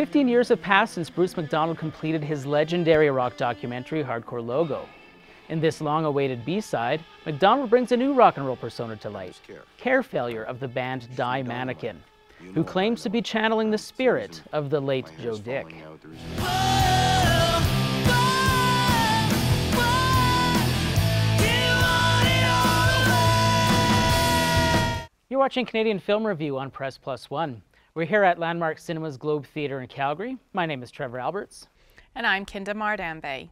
15 years have passed since Bruce MacDonald completed his legendary rock documentary, Hardcore Logo. In this long-awaited B-side, MacDonald brings a new rock and roll persona to light, Care Failure of the band Die Mannequin, who claims to be channeling the spirit of the late Joe Dick. You're watching Canadian Film Review on Press Plus One. We're here at Landmark Cinema's Globe Theatre in Calgary. My name is Trevor Alberts. And I'm Kinda Mardambe.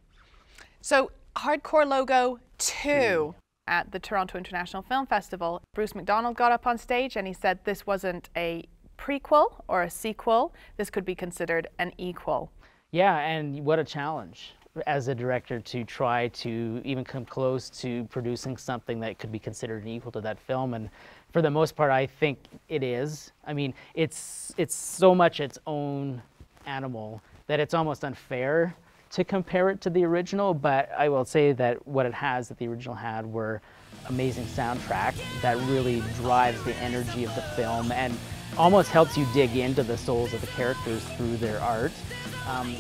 So, Hardcore Logo 2 at the Toronto International Film Festival. Bruce MacDonald got up on stage and he said this wasn't a prequel or a sequel. This could be considered an equal. Yeah, and what a challenge as a director to try to even come close to producing something that could be considered an equal to that film. And for the most part, I think it is. I mean, it's so much its own animal that it's almost unfair to compare it to the original, but I will say that what it has that the original had were amazing soundtrack that really drives the energy of the film and almost helps you dig into the souls of the characters through their art.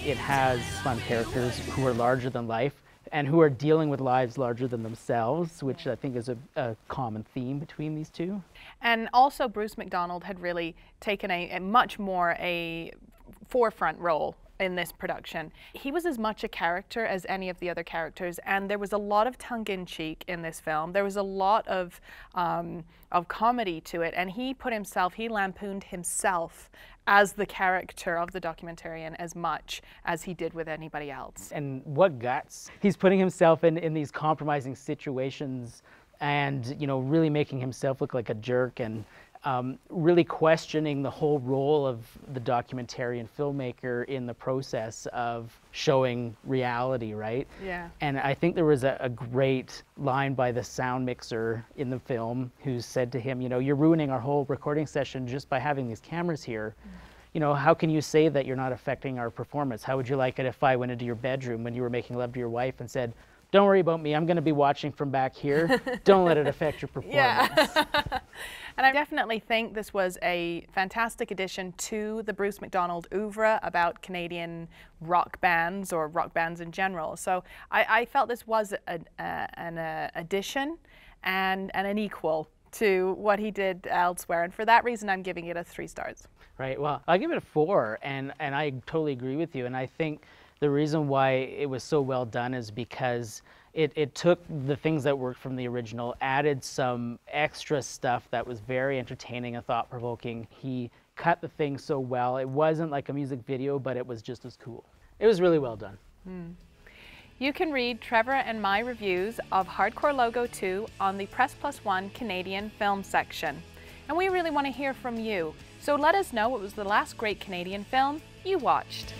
It has fun characters who are larger than life and who are dealing with lives larger than themselves, which I think is a common theme between these two. And also Bruce MacDonald had really taken a much more a forefront role in this production. He was as much a character as any of the other characters, and there was a lot of tongue-in-cheek in this film. There was a lot of comedy to it, and he lampooned himself as the character of the documentarian as much as he did with anybody else. And what guts. He's putting himself in these compromising situations and, you know, really making himself look like a jerk and really questioning the whole role of the documentarian filmmaker in the process of showing reality, right? Yeah. And I think there was a great line by the sound mixer in the film who said to him, you know, you're ruining our whole recording session just by having these cameras here. You know, how can you say that you're not affecting our performance? How would you like it if I went into your bedroom when you were making love to your wife and said, don't worry about me, I'm going to be watching from back here. Don't let it affect your performance. Yeah. And I definitely think this was a fantastic addition to the Bruce MacDonald oeuvre about Canadian rock bands or rock bands in general. So I felt this was an addition and an equal to what he did elsewhere. And for that reason, I'm giving it a 3 stars. Right. Well, I'll give it a 4, and I totally agree with you. And I think the reason why it was so well done is because it took the things that worked from the original, added some extra stuff that was very entertaining and thought-provoking. He cut the thing so well. It wasn't like a music video, but it was just as cool. It was really well done. You can read Trevor and my reviews of Hardcore Logo 2 on the Press Plus One Canadian Film section. And we really want to hear from you. So let us know what was the last great Canadian film you watched.